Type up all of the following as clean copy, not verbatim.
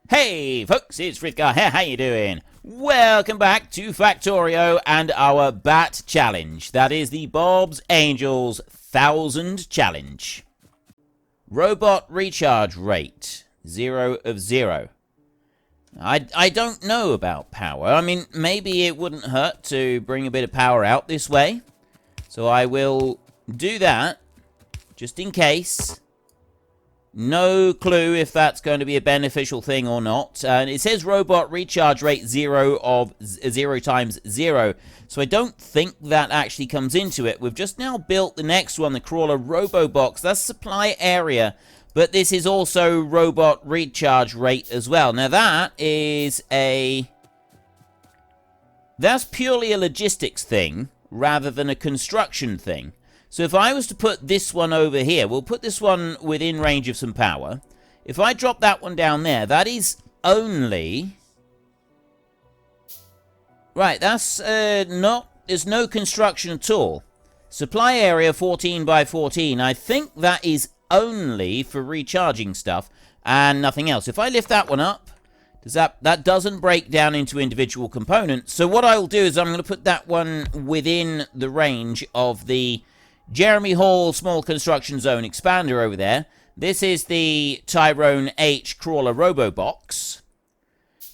Hey folks, it's Frithgar here, how you doing? Welcome back to Factorio and our Bat Challenge. That is the Bob's Angels 1000 Challenge. Robot recharge rate, 0 of 0. I don't know about power. I mean, maybe it wouldn't hurt to bring a bit of power out this way. So I will do that, just in case. No clue if that's going to be a beneficial thing or not. And it says robot recharge rate 0 times 0. So I don't think that actually comes into it. We've just now built the next one, the crawler robo box. That's supply area. But this is also robot recharge rate as well. Now that is that's purely a logistics thing rather than a construction thing. So if I was to put this one over here, we'll put this one within range of some power. If I drop that one down there, that is only... Right, that's there's no construction at all. Supply area 14 by 14. I think that is only for recharging stuff and nothing else. If I lift that one up, that doesn't break down into individual components. So what I'll do is I'm going to put that one within the range of the Jeremy Hall Small Construction Zone Expander over there. This is the Tyrone H Crawler Robo Box,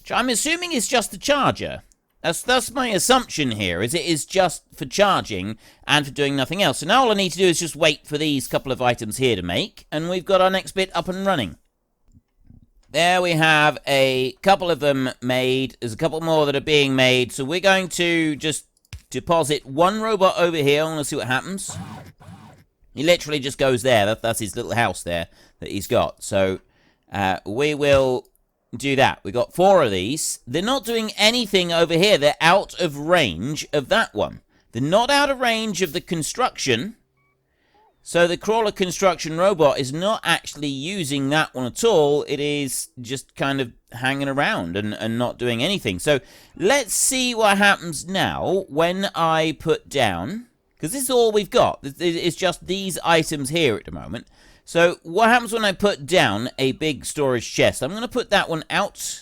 which I'm assuming is just the charger. That's my assumption here, is it is just for charging and for doing nothing else. So now all I need to do is just wait for these couple of items here to make, and we've got our next bit up and running. There we have a couple of them made. There's a couple more that are being made. So we're going to just deposit one robot over here. I want to see what happens. He literally just goes there. That's his little house there that he's got. So we will do that. We've got 4 of these. They're not doing anything over here. They're out of range of that one. They're not out of range of the construction. So the crawler construction robot is not actually using that one at all. It is just kind of hanging around and not doing anything. So let's see what happens now when I put down, because this is all we've got. It's just these items here at the moment. So what happens when I put down a big storage chest? I'm going to put that one out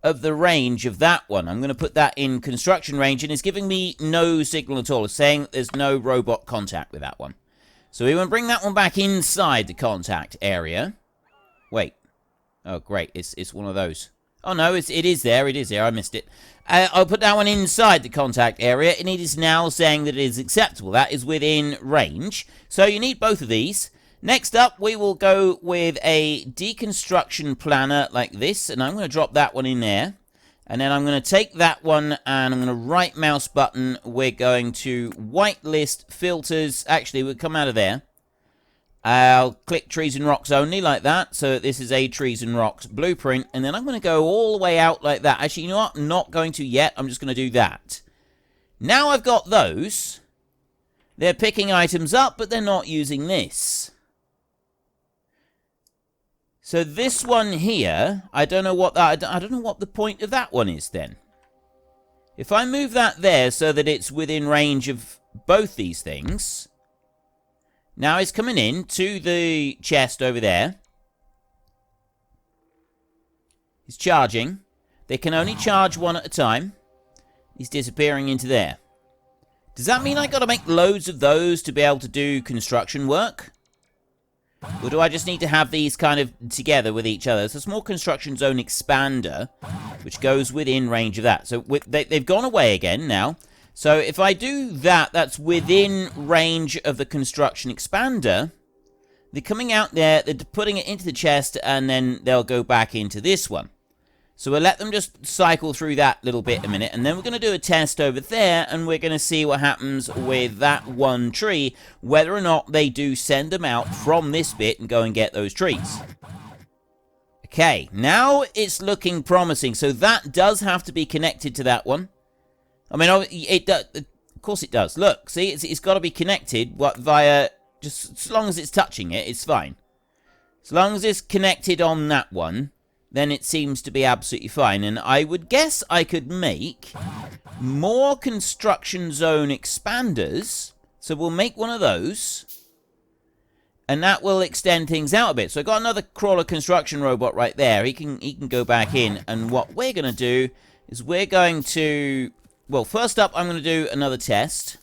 of the range of that one. I'm going to put that in construction range, and it's giving me no signal at all. It's saying that there's no robot contact with that one. So we want to bring that one back inside the contact area. Wait. Oh, great. It's one of those. Oh, no, it is there. It is there. I missed it. I'll put that one inside the contact area, and it is now saying that it is acceptable. That is within range. So you need both of these. Next up, we will go with a deconstruction planner like this, and I'm going to drop that one in there. And then I'm going to take that one and I'm going to right mouse button. We're going to whitelist filters. Actually, we'll come out of there. I'll click trees and rocks only like that. So this is a trees and rocks blueprint. And then I'm going to go all the way out like that. Actually, you know what? I'm not going to yet. I'm just going to do that. Now I've got those. They're picking items up, but they're not using this. So this one here, I don't know what the point of that one is then. If I move that there so that it's within range of both these things, now it's coming in to the chest over there. He's charging. They can only charge one at a time. He's disappearing into there. Does that mean I got to make loads of those to be able to do construction work? Or do I just need to have these kind of together with each other? It's a small construction zone expander, which goes within range of that. So they've gone away again now. So if I do that, that's within range of the construction expander. They're coming out there, they're putting it into the chest, and then they'll go back into this one. So we'll let them just cycle through that little bit a minute, and then we're going to do a test over there, and we're going to see what happens with that one tree, whether or not they do send them out from this bit and go and get those trees. Okay, now it's looking promising. So that does have to be connected to that one. I mean, it does. Of course it does. Look, see, it's got to be connected via, just as long as it's touching it, it's fine. As long as it's connected on that one, then it seems to be absolutely fine. And I would guess I could make more construction zone expanders. So we'll make one of those. And that will extend things out a bit. So I've got another crawler construction robot right there. He can go back in. And what we're going to do is we're going to... Well, first up, I'm going to do another test.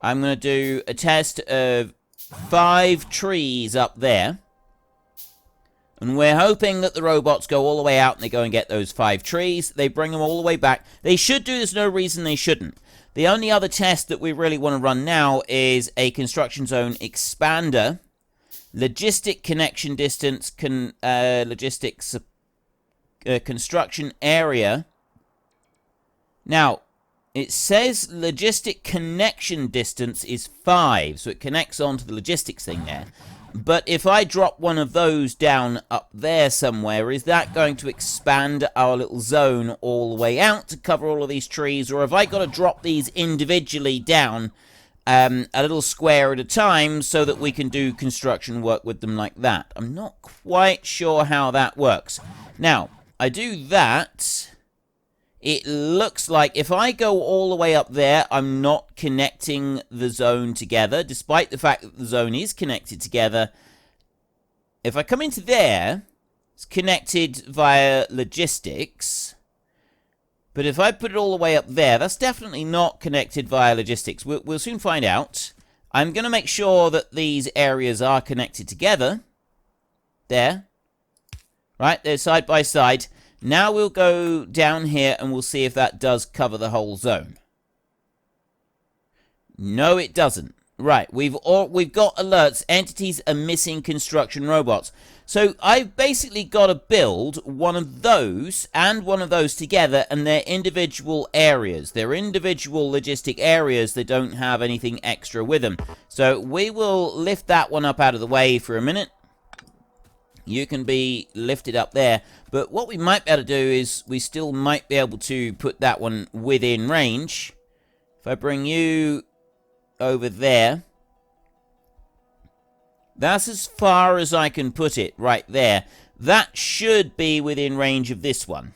I'm going to do a test of 5 trees up there. And we're hoping that the robots go all the way out and they go and get those 5 trees. They bring them all the way back. They should do. There's no reason they shouldn't. The only other test that we really want to run now is a construction zone expander. Logistic connection distance, logistics construction area. Now, it says logistic connection distance is 5, so it connects onto the logistics thing there. But if I drop one of those down up there somewhere, is that going to expand our little zone all the way out to cover all of these trees? Or have I got to drop these individually down a little square at a time so that we can do construction work with them like that? I'm not quite sure how that works. Now, I do that. It looks like if I go all the way up there, I'm not connecting the zone together, despite the fact that the zone is connected together. If I come into there, it's connected via logistics. But if I put it all the way up there, that's definitely not connected via logistics. We'll soon find out. I'm going to make sure that these areas are connected together. There. Right, they're side by side. Now we'll go down here and we'll see if that does cover the whole zone. No, it doesn't. Right, we've got alerts. Entities are missing construction robots. So I've basically got to build one of those and one of those together, and they're individual areas. They're individual logistic areas that don't have anything extra with them. So we will lift that one up out of the way for a minute. You can be lifted up there. But what we might be able to do is we still might be able to put that one within range. If I bring you over there. That's as far as I can put it right there. That should be within range of this one.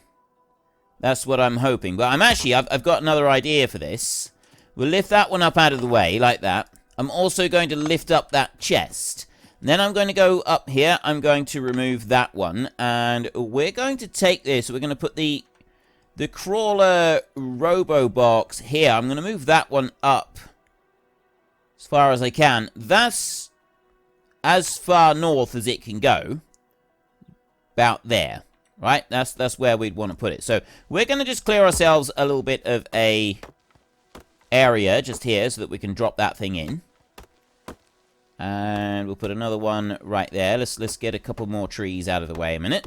That's what I'm hoping. But I've got another idea for this. We'll lift that one up out of the way like that. I'm also going to lift up that chest. Then I'm going to go up here. I'm going to remove that one. And we're going to take this. We're going to put the crawler robo box here. I'm going to move that one up as far as I can. That's as far north as it can go. About there. Right? That's where we'd want to put it. So we're going to just clear ourselves a little bit of a area just here so that we can drop that thing in. And we'll put another one right there. Let's get a couple more trees out of the way a minute.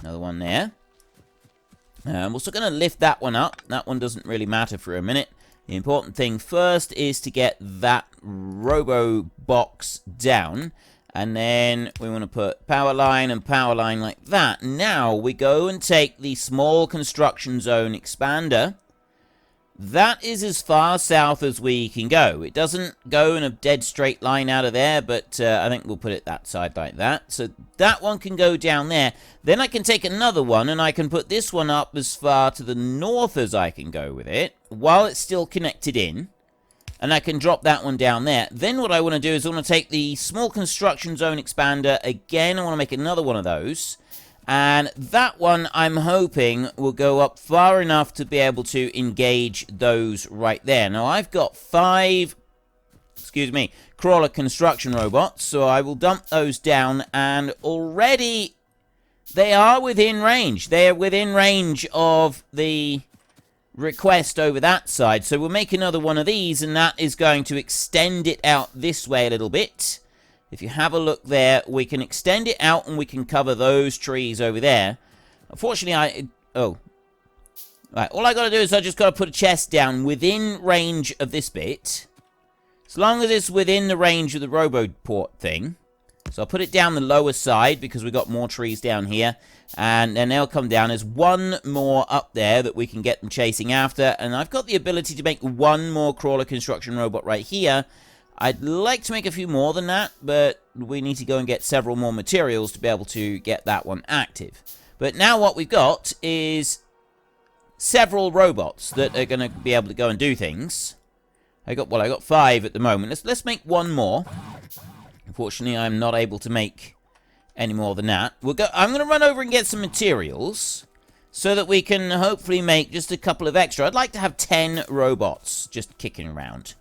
Another one there. We're still going to lift that one up. That one doesn't really matter for a minute. The important thing first is to get that robo box down. And then we want to put power line and power line like that. Now we go and take the small construction zone expander. That is as far south as we can go. It doesn't go in a dead straight line out of there, but I think we'll put it that side like that. So that one can go down there. Then I can take another one, and I can put this one up as far to the north as I can go with it, while it's still connected in. And I can drop that one down there. Then what I want to do is I want to take the small construction zone expander again. I want to make another one of those. And that one, I'm hoping, will go up far enough to be able to engage those right there. Now, I've got 5, crawler construction robots, so I will dump those down, and already they are within range. They are within range of the request over that side. So we'll make another one of these, and that is going to extend it out this way a little bit. If you have a look there, we can extend it out and we can cover those trees over there. Unfortunately, right, all I got to do is I just got to put a chest down within range of this bit. As long as it's within the range of the Roboport thing. So I'll put it down the lower side because we've got more trees down here. And then they'll come down. There's one more up there that we can get them chasing after. And I've got the ability to make one more crawler construction robot right here. I'd like to make a few more than that, but we need to go and get several more materials to be able to get that one active. But now what we've got is several robots that are going to be able to go and do things. I got 5 at the moment. Let's make one more. Unfortunately, I'm not able to make any more than that. I'm going to run over and get some materials so that we can hopefully make just a couple of extra. I'd like to have 10 robots just kicking around.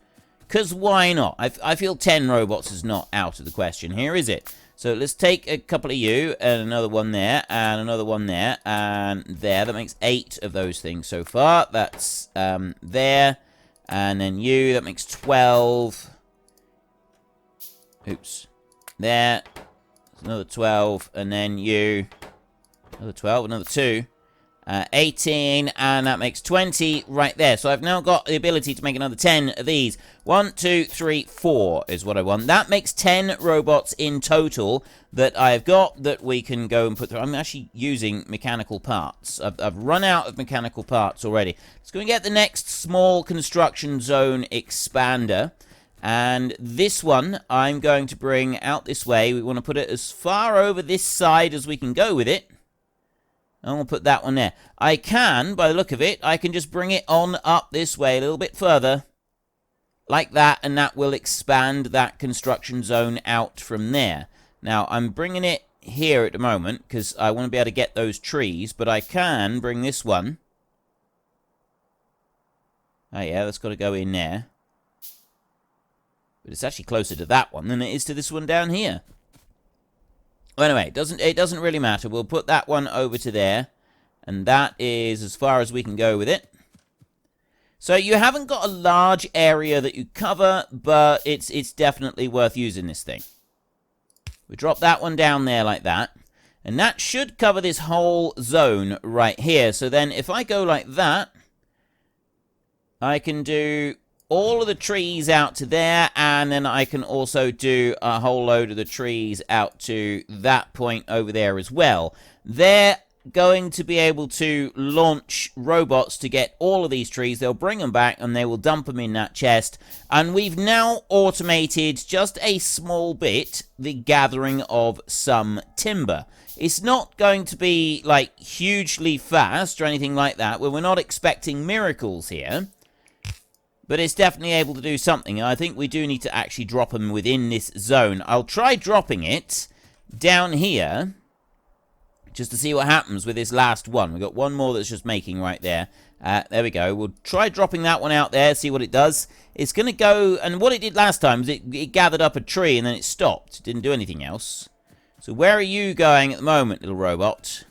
Because why not? I feel 10 robots is not out of the question here, is it? So let's take a couple of you, and another one there, and another one there, and there. That makes 8 of those things so far. That's there, and then you. That makes 12. Oops. There. Another 12, and then you. Another 12, another 2. 18, and that makes 20 right there. So I've now got the ability to make another 10 of these. 1, 2, 3, 4 is what I want. That makes 10 robots in total that I've got that we can go and put through. I'm actually using mechanical parts. I've run out of mechanical parts already. Let's go and get the next small construction zone expander. And this one I'm going to bring out this way. We want to put it as far over this side as we can go with it. And we'll put that one there. I can, by the look of it, I can just bring it on up this way a little bit further. Like that, and that will expand that construction zone out from there. Now, I'm bringing it here at the moment, because I want to be able to get those trees, but I can bring this one. Oh yeah, that's got to go in there. But it's actually closer to that one than it is to this one down here. Well, anyway, it doesn't really matter. We'll put that one over to there. And that is as far as we can go with it. So you haven't got a large area that you cover, but it's definitely worth using this thing. We drop that one down there like that. And that should cover this whole zone right here. So then if I go like that, I can do all of the trees out to there, and then I can also do a whole load of the trees out to that point over there as well. They're going to be able to launch robots to get all of these trees. They'll bring them back, and they will dump them in that chest. And we've now automated just a small bit the gathering of some timber. It's not going to be, like, hugely fast or anything like that, where we're not expecting miracles here. But it's definitely able to do something. I think we do need to actually drop them within this zone. I'll try dropping it down here, just to see what happens with this last one. We've got one more that's just making right there. There we go. We'll try dropping that one out there, see what it does. It's going to go, and what it did last time is it gathered up a tree and then it stopped. It didn't do anything else. So where are you going at the moment, little robot?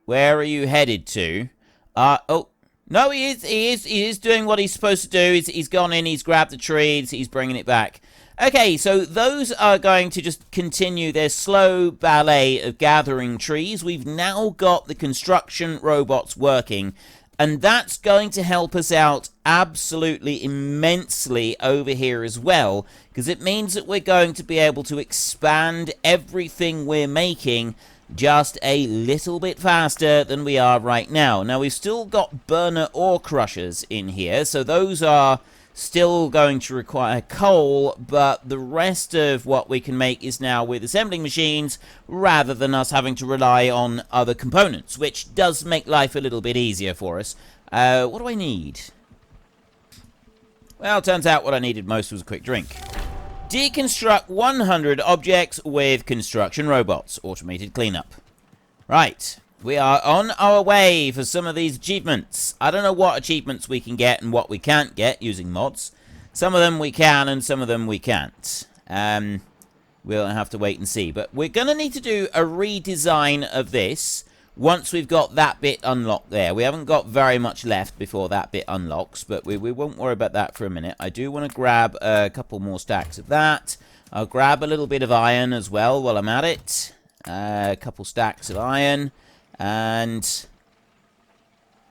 Where are you headed to? Oh. No, he is doing what he's supposed to do. He's gone in, he's grabbed the trees, he's bringing it back. Okay, so those are going to just continue their slow ballet of gathering trees. We've now got the construction robots working, and that's going to help us out absolutely immensely over here as well, because it means that we're going to be able to expand everything we're making just a little bit faster than we are right now. Now, we've still got burner ore crushers in here, so those are still going to require coal, but the rest of what we can make is now with assembling machines, rather than us having to rely on other components, which does make life a little bit easier for us. What do I need? Well, turns out what I needed most was a quick drink. Deconstruct 100 objects with construction robots. Automated cleanup. Right. We are on our way for some of these achievements. I don't know what achievements we can get and what we can't get using mods. Some of them we can and some of them we can't. We'll have to wait and see. But we're going to need to do a redesign of this once we've got that bit unlocked there. We haven't got very much left before that bit unlocks, but we won't worry about that for a minute. I do want to grab a couple more stacks of that. I'll grab a little bit of iron as well while I'm at it. A couple stacks of iron. And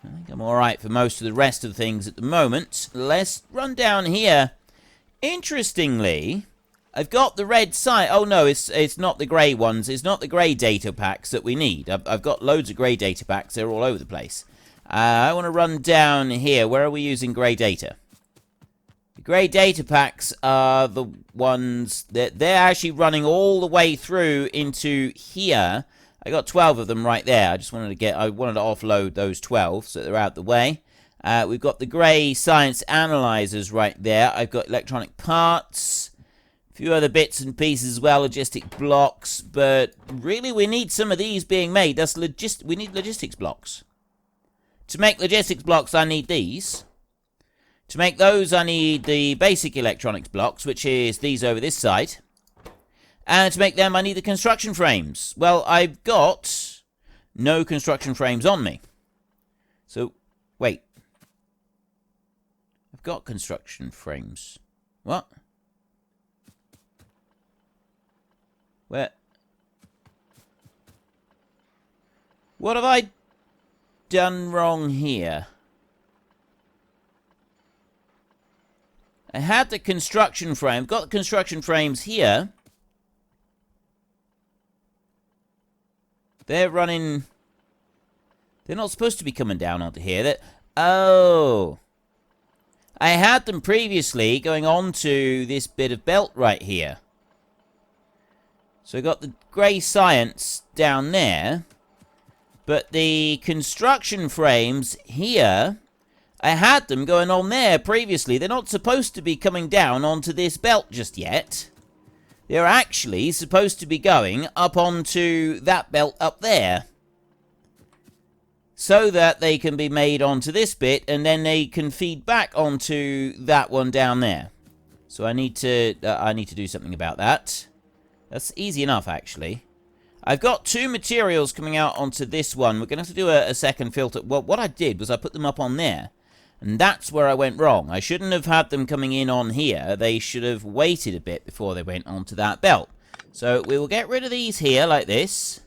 I think I'm alright for most of the rest of the things at the moment. Let's run down here. Interestingly, I've got the red side. Oh no, it's not the grey ones. It's not the grey data packs that we need. I've got loads of grey data packs. They're all over the place. I want to run down here. Where are we using grey data? The grey data packs are the ones that they're actually running all the way through into here. I got 12 of them right there. I wanted to offload those 12 so they're out the way. We've got the grey science analyzers right there. I've got electronic parts. few other bits and pieces as well, logistic blocks, but really we need some of these being made. We need logistics blocks. To make logistics blocks, I need these. To make those, I need the basic electronics blocks, which is these over this side. And to make them, I need the construction frames. Well, I've got no construction frames on me. So, wait. I've got construction frames. What? Where? What have I done wrong here? I had the construction frame. I've got the construction frames here. They're running... They're not supposed to be coming down onto here. Oh. I had them previously going on to this bit of belt right here. So I got the grey science down there. But the construction frames here, I had them going on there previously. They're not supposed to be coming down onto this belt just yet. They're actually supposed to be going up onto that belt up there. So that they can be made onto this bit, and then they can feed back onto that one down there. So I need to do something about that. That's easy enough, actually. I've got two materials coming out onto this one. We're going to have to do a second filter. Well, what I did was I put them up on there. And that's where I went wrong. I shouldn't have had them coming in on here. They should have waited a bit before they went onto that belt. So we will get rid of these here like this.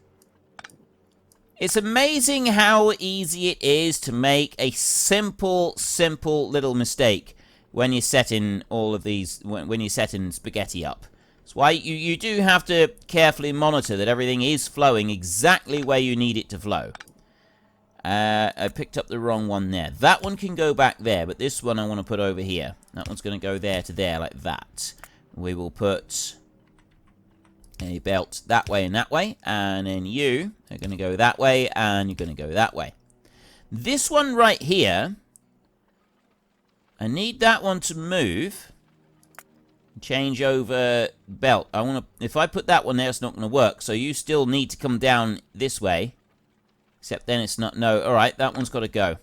It's amazing how easy it is to make a simple little mistake when you're setting all of these, when you're setting spaghetti up. That's why you do have to carefully monitor that everything is flowing exactly where you need it to flow. I picked up the wrong one there. That one can go back there, but this one I want to put over here. That one's going to go there to there like that. We will put a belt that way, and then you are going to go that way, and you're going to go that way. This one right here, I need that one to move. Change over belt. I want to. If I put that one there, it's not going to work. So you still need to come down this way. Except then it's not. No. All right. That one's got to go.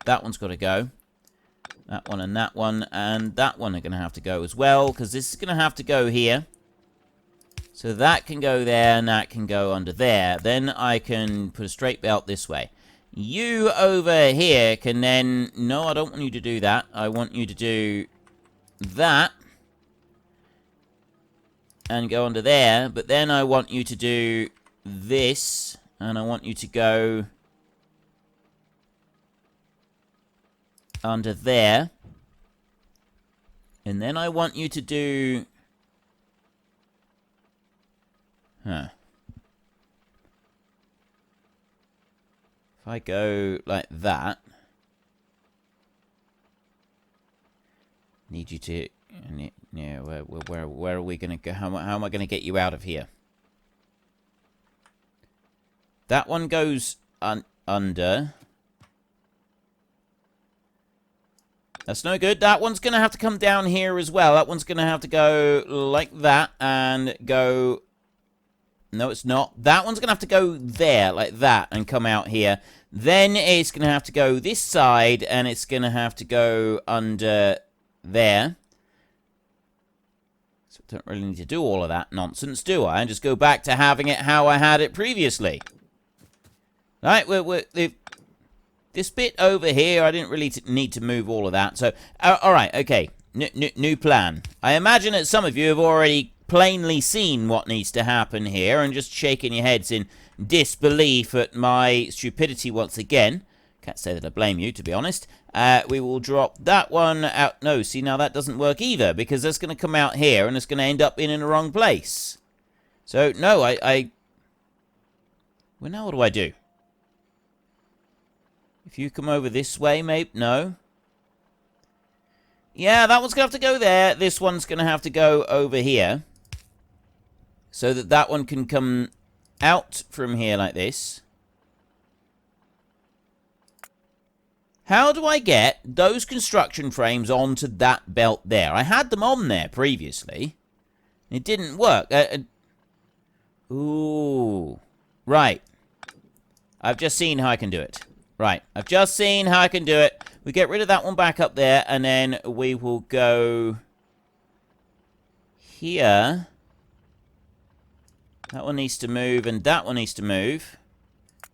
That one's got to go. That one and that one and that one are going to have to go as well, because this is going to have to go here. So that can go there and that can go under there. Then I can put a straight belt this way. You over here can then. No, I don't want you to do that. I want you to do that. And go under there, but then I want you to do this, and I want you to go under there, and then I want you to do, if I go like that, need you to, yeah, where are we going to go? How am I going to get you out of here? That one goes under. That's no good. That one's going to have to come down here as well. That one's going to have to go like that and go... No, it's not. That one's going to have to go there like that and come out here. Then it's going to have to go this side, and it's going to have to go under there. So I don't really need to do all of that nonsense, do I? And just go back to having it how I had it previously. Right, this bit over here, I didn't really need to move all of that. So, alright, okay. New plan. I imagine that some of you have already plainly seen what needs to happen here and just shaking your heads in disbelief at my stupidity once again. Can't say that I blame you, to be honest. We will drop that one out. No, see, now that doesn't work either, because that's going to come out here, and it's going to end up in the wrong place. So, no, well, now what do I do? If you come over this way, maybe? No. Yeah, that one's going to have to go there. This one's going to have to go over here. So that that one can come out from here like this. How do I get those construction frames onto that belt there? I had them on there previously. It didn't work. Ooh. Right. I've just seen how I can do it. Right. I've just seen how I can do it. We get rid of that one back up there, and then we will go here. That one needs to move, and that one needs to move.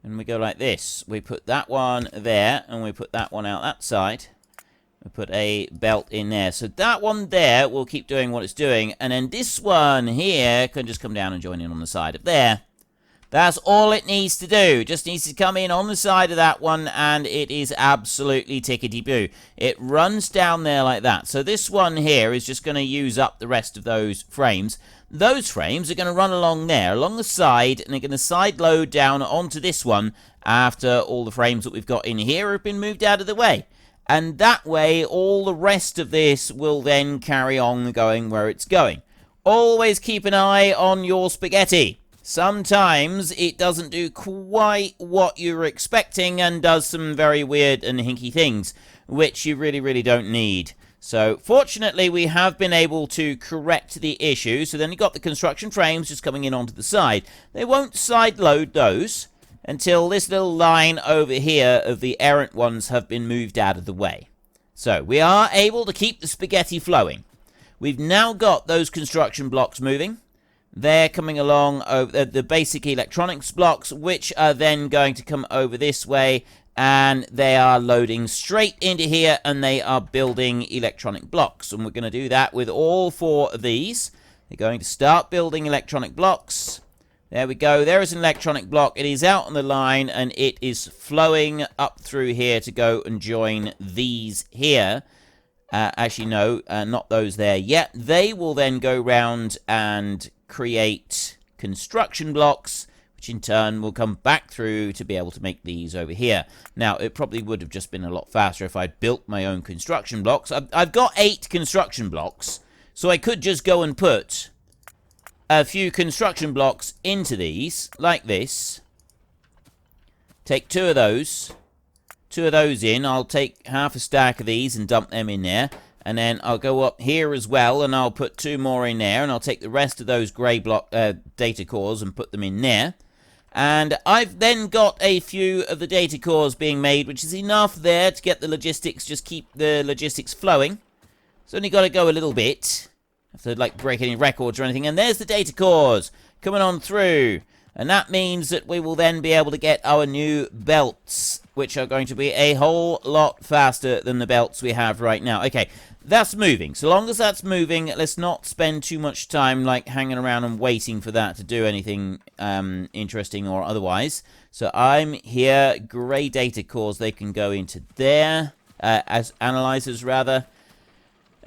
And we go like this. We put that one there, and we put that one out that side. We put a belt in there. So that one there will keep doing what it's doing. And then this one here can just come down and join in on the side up there. That's all it needs to do. It just needs to come in on the side of that one, and it is absolutely tickety-boo. It runs down there like that. So this one here is just going to use up the rest of those frames. Those frames are going to run along there, along the side, and they're going to side load down onto this one after all the frames that we've got in here have been moved out of the way. And that way, all the rest of this will then carry on going where it's going. Always keep an eye on your spaghetti. Sometimes it doesn't do quite what you were expecting and does some very weird and hinky things, which you really, really don't need. So, fortunately, we have been able to correct the issue. So then you've got the construction frames just coming in onto the side. They won't side load those until this little line over here of the errant ones have been moved out of the way. So, we are able to keep the spaghetti flowing. We've now got those construction blocks moving. They're coming along over the basic electronics blocks, which are then going to come over this way, and they are loading straight into here, and they are building electronic blocks. And we're going to do that with all 4 of these. They're going to start building electronic blocks. There we go. There is an electronic block. It is out on the line, and it is flowing up through here to go and join these here. Actually, no, not those there yet. They will then go round and create construction blocks, which in turn will come back through to be able to make these over here. Now, it probably would have just been a lot faster if I'd built my own construction blocks. I've got 8 construction blocks, so I could just go and put a few construction blocks into these, like this. Take 2 of those. 2 of those in. I'll take half a stack of these and dump them in there. And then I'll go up here as well, and I'll put 2 more in there, and I'll take the rest of those grey block data cores and put them in there. And I've then got a few of the data cores being made, which is enough there to get the logistics, just keep the logistics flowing. It's only got to go a little bit. Have to, like, break any records or anything. And there's the data cores coming on through. And that means that we will then be able to get our new belts, which are going to be a whole lot faster than the belts we have right now. Okay, that's moving. So long as that's moving, let's not spend too much time like hanging around and waiting for that to do anything interesting or otherwise. So I'm here. Grey data cores, they can go into there, as analyzers rather.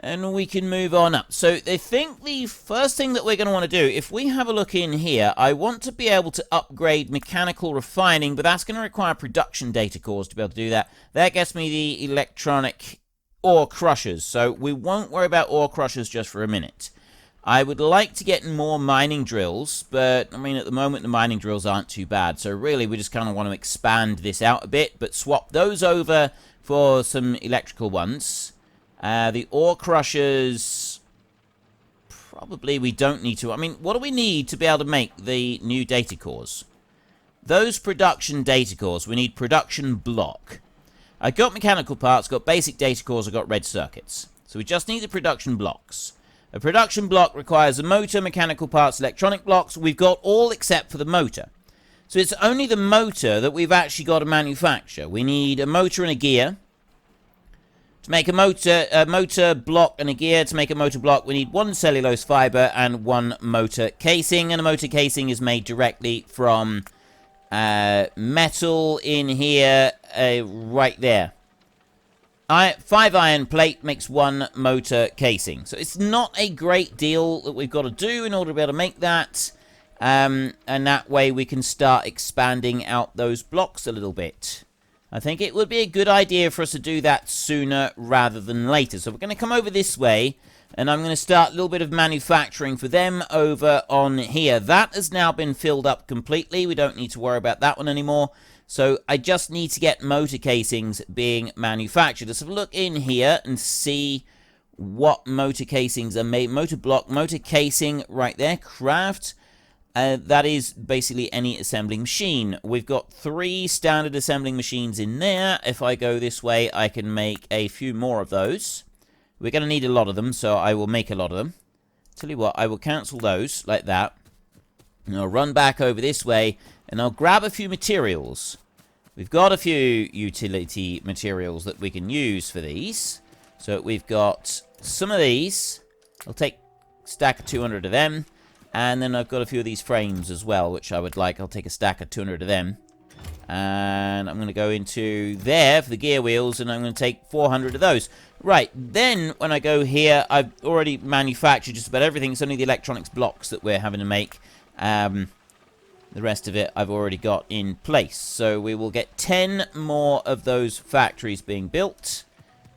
And we can move on up. So I think the first thing that we're going to want to do, if we have a look in here, I want to be able to upgrade mechanical refining, but that's going to require production data cores to be able to do that. That gets me the electronic ore crushers. So we won't worry about ore crushers just for a minute. I would like to get more mining drills, but I mean at the moment the mining drills aren't too bad. So really we just kind of want to expand this out a bit, but swap those over for some electrical ones. The ore crushers, probably we don't need to. I mean, what do we need to be able to make the new data cores? Those production data cores, we need production block. I got mechanical parts, got basic data cores, I got red circuits. So we just need the production blocks. A production block requires a motor, mechanical parts, electronic blocks. We've got all except for the motor. So it's only the motor that we've actually got to manufacture. We need a motor and a gear. To make a motor block and a gear, to make a motor block, we need 1 cellulose fiber and 1 motor casing. And a motor casing is made directly from metal in here, right there. 5 iron plate makes 1 motor casing. So it's not a great deal that we've got to do in order to be able to make that. And that way we can start expanding out those blocks a little bit. I think it would be a good idea for us to do that sooner rather than later. So we're going to come over this way, and I'm going to start a little bit of manufacturing for them over on here. That has now been filled up completely. We don't need to worry about that one anymore. So I just need to get motor casings being manufactured. Let's have a look in here and see what motor casings are made. Motor block, motor casing right there, craft. That is basically any assembling machine. We've got 3 standard assembling machines in there. If I go this way, I can make a few more of those. We're going to need a lot of them, so I will make a lot of them. Tell you what, I will cancel those like that. And I'll run back over this way, and I'll grab a few materials. We've got a few utility materials that we can use for these. So we've got some of these. I'll take a stack of 200 of them. And then I've got a few of these frames as well, which I would like. I'll take a stack of 200 of them. And I'm going to go into there for the gear wheels, and I'm going to take 400 of those. Right, then when I go here, I've already manufactured just about everything. It's only the electronics blocks that we're having to make. The rest of it I've already got in place. So we will get 10 more of those factories being built.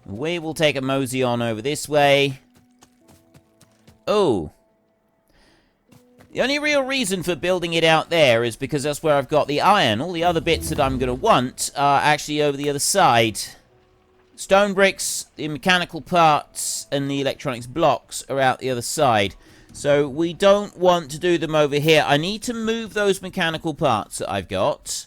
We will take a mosey on over this way. Oh. The only real reason for building it out there is because that's where I've got the iron. All the other bits that I'm going to want are actually over the other side. Stone bricks, the mechanical parts, and the electronics blocks are out the other side. So we don't want to do them over here. I need to move those mechanical parts that I've got.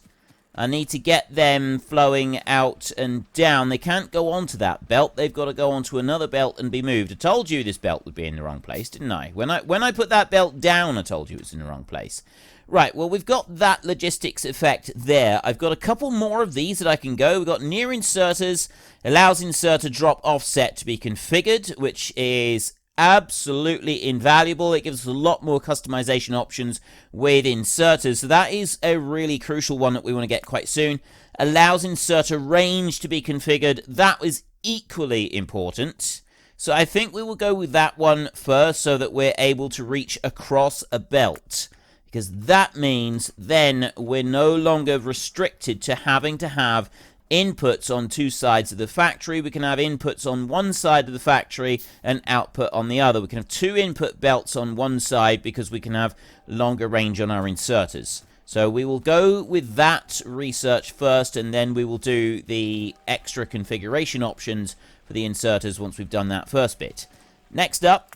I need to get them flowing out and down. They can't go onto that belt. They've got to go onto another belt and be moved. I told you this belt would be in the wrong place, didn't I? When I put that belt down, I told you it's in the wrong place. Right, well, we've got that logistics effect there. I've got a couple more of these that I can go. We've got near inserters. Allows inserter drop offset to be configured, which is absolutely invaluable. It gives us a lot more customization options with inserters, so that is a really crucial one that we want to get quite soon. Allows inserter range to be configured. That is equally important, so I think we will go with that one first so that we're able to reach across a belt, because that means then we're no longer restricted to having to have inputs on 2 sides of the factory. We can have inputs on one side of the factory and output on the other. We can have 2 input belts on one side because we can have longer range on our inserters. So we will go with that research first, and then we will do the extra configuration options for the inserters once we've done that first bit. Next up,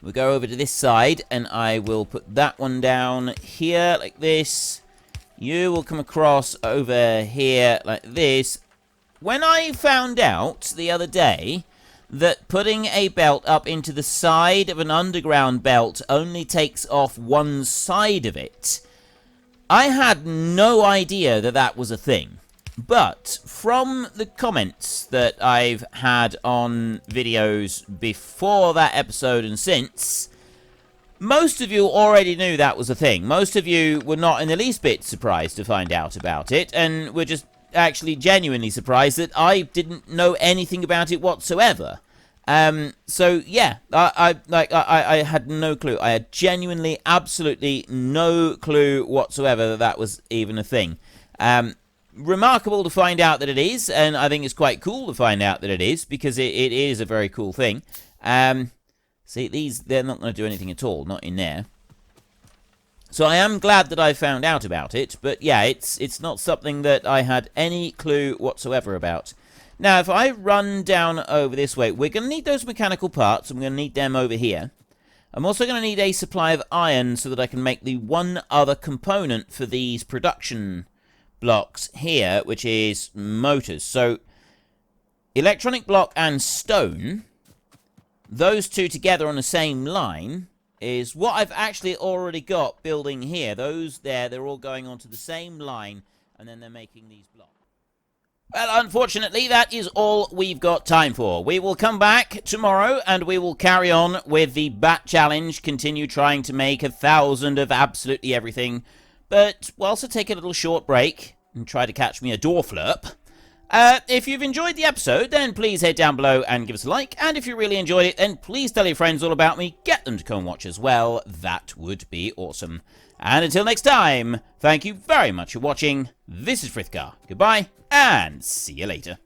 we'll go over to this side, and I will put that one down here like this. You will come across over here like this. When I found out the other day that putting a belt up into the side of an underground belt only takes off one side of it, I had no idea that that was a thing. But from the comments that I've had on videos before that episode and since, most of you already knew that was a thing. Most of you were not in the least bit surprised to find out about it, and were just actually genuinely surprised that I didn't know anything about it whatsoever. So yeah, I had no clue. I had genuinely, absolutely no clue whatsoever that that was even a thing. Remarkable to find out that it is, and I think it's quite cool to find out that it is, because it is a very cool thing. See, these, they're not going to do anything at all, not in there. So I am glad that I found out about it, but yeah, it's not something that I had any clue whatsoever about. Now, if I run down over this way, we're going to need those mechanical parts, and we're going to need them over here. I'm also going to need a supply of iron so that I can make the one other component for these production blocks here, which is motors. So, electronic block and stone, those two together on the same line, is what I've actually already got building here. Those there, they're all going onto the same line, and then they're making these blocks. Well, unfortunately, that is all we've got time for. We will come back tomorrow, and we will carry on with the Bat Challenge, continue trying to make 1,000 of absolutely everything. But we'll also take a little short break and try to catch me a door flurp. If you've enjoyed the episode, then please head down below and give us a like. And if you really enjoyed it, then please tell your friends all about me. Get them to come watch as well. That would be awesome. And until next time, thank you very much for watching. This is Frithgar. Goodbye, and see you later.